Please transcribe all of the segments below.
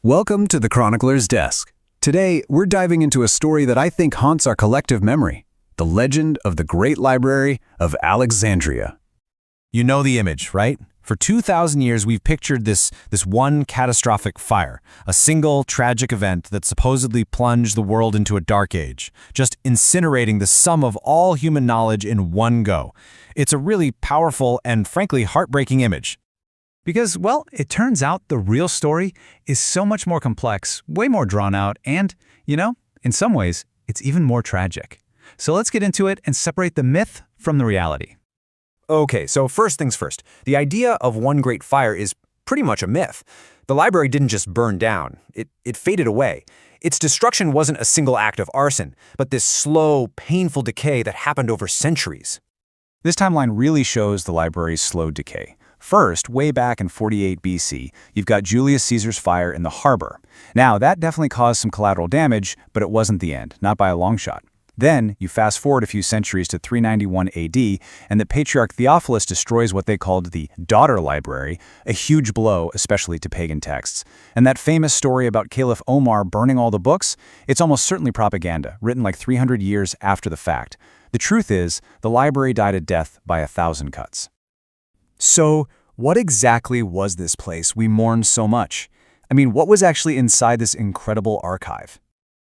Welcome to the Chronicler's Desk. Today, we're diving into a story that I think haunts our collective memory, the legend of the Great Library of Alexandria. You know the image, right? For 2,000 years, we've pictured this one catastrophic fire, a single tragic event that supposedly plunged the world into a dark age, just incinerating the sum of all human knowledge in one go. It's a really powerful and frankly heartbreaking image. Because, well, it turns out the real story is so much more complex, way more drawn out, and, in some ways, it's even more tragic. So let's get into it and separate the myth from the reality. Okay, so first things first. The idea of one great fire is pretty much a myth. The library didn't just burn down. It faded away. Its destruction wasn't a single act of arson, but this slow, painful decay that happened over centuries. This timeline really shows the library's slow decay. First, way back in 48 BC, you've got Julius Caesar's fire in the harbor. Now, that definitely caused some collateral damage, but it wasn't the end, not by a long shot. Then, you fast forward a few centuries to 391 AD, and the Patriarch Theophilus destroys what they called the daughter library, a huge blow, especially to pagan texts. And that famous story about Caliph Omar burning all the books, it's almost certainly propaganda, written like 300 years after the fact. The truth is, the library died a death by 1,000 cuts. So, what exactly was this place we mourn so much? I mean, what was actually inside this incredible archive?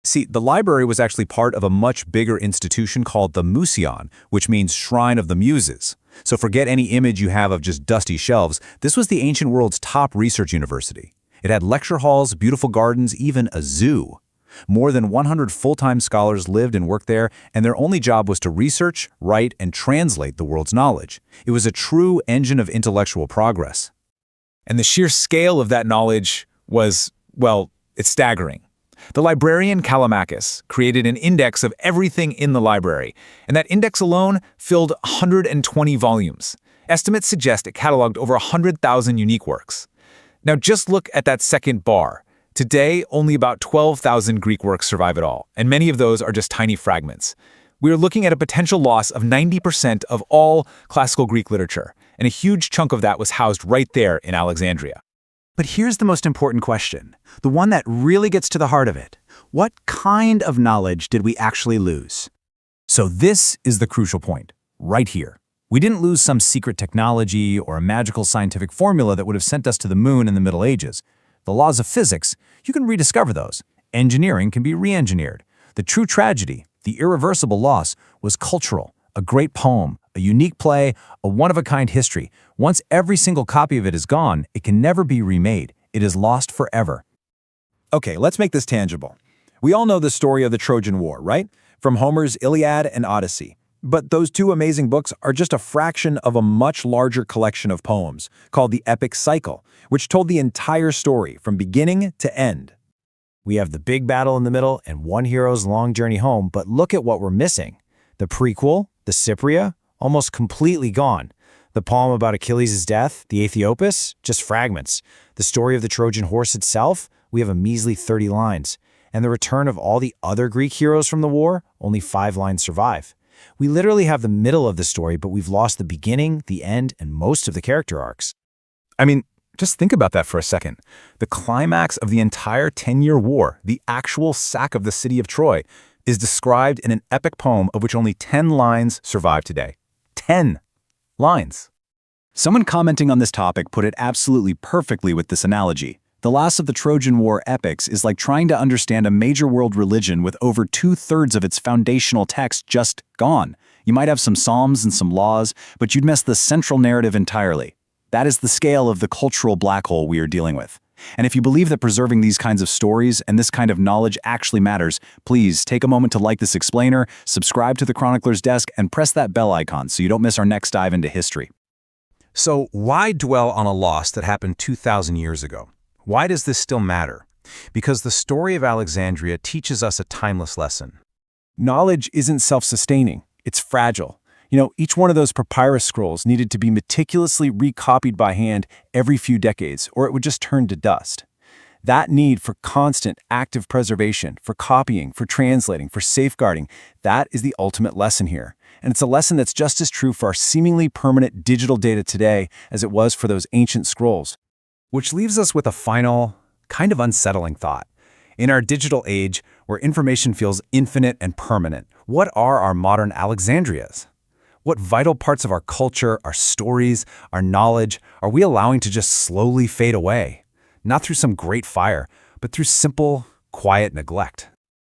See, the library was actually part of a much bigger institution called the Museion, which means Shrine of the Muses. So forget any image you have of just dusty shelves. This was the ancient world's top research university. It had lecture halls, beautiful gardens, even a zoo. More than 100 full-time scholars lived and worked there, and their only job was to research, write, and translate the world's knowledge. It was a true engine of intellectual progress. And the sheer scale of that knowledge was, well, it's staggering. The librarian Callimachus created an index of everything in the library, and that index alone filled 120 volumes. Estimates suggest it cataloged over 100,000 unique works. Now just look at that second bar. Today, only about 12,000 Greek works survive at all, and many of those are just tiny fragments. We are looking at a potential loss of 90% of all classical Greek literature, and a huge chunk of that was housed right there in Alexandria. But here's the most important question, the one that really gets to the heart of it. What kind of knowledge did we actually lose? So this is the crucial point, right here. We didn't lose some secret technology or a magical scientific formula that would have sent us to the moon in the Middle Ages. The laws of physics, you can rediscover those. Engineering can be re-engineered. The true tragedy, the irreversible loss, was cultural, a great poem, a unique play, a one-of-a-kind history. Once every single copy of it is gone, it can never be remade. It is lost forever. Okay, let's make this tangible. We all know the story of the Trojan War, right? From Homer's Iliad and Odyssey. But those two amazing books are just a fraction of a much larger collection of poems called the Epic Cycle, which told the entire story from beginning to end. We have the big battle in the middle and one hero's long journey home, but look at what we're missing. The prequel, the Cypria, almost completely gone. The poem about Achilles' death, the Aethiopus, just fragments. The story of the Trojan horse itself, we have a measly 30 lines. And the return of all the other Greek heroes from the war, only 5 lines survive. We literally have the middle of the story, but we've lost the beginning, the end, and most of the character arcs. I mean, just think about that for a second. The climax of the entire 10-year war, the actual sack of the city of Troy, is described in an epic poem of which only 10 lines survive today. 10 lines. Someone commenting on this topic put it absolutely perfectly with this analogy. The loss of the Trojan War epics is like trying to understand a major world religion with over 2/3 of its foundational text just gone. You might have some psalms and some laws, but you'd miss the central narrative entirely. That is the scale of the cultural black hole we are dealing with. And if you believe that preserving these kinds of stories and this kind of knowledge actually matters, please take a moment to like this explainer, subscribe to the Chronicler's Desk, and press that bell icon so you don't miss our next dive into history. So why dwell on a loss that happened 2,000 years ago? Why does this still matter? Because the story of Alexandria teaches us a timeless lesson. Knowledge isn't self-sustaining, it's fragile. Each one of those papyrus scrolls needed to be meticulously recopied by hand every few decades, or it would just turn to dust. That need for constant active preservation, for copying, for translating, for safeguarding, that is the ultimate lesson here. And it's a lesson that's just as true for our seemingly permanent digital data today as it was for those ancient scrolls. Which leaves us with a final, Kind of unsettling thought. In our digital age, where information feels infinite and permanent, what are our modern Alexandrias? What vital parts of our culture, our stories, our knowledge are we allowing to just slowly fade away? Not through some great fire, but through simple, quiet neglect.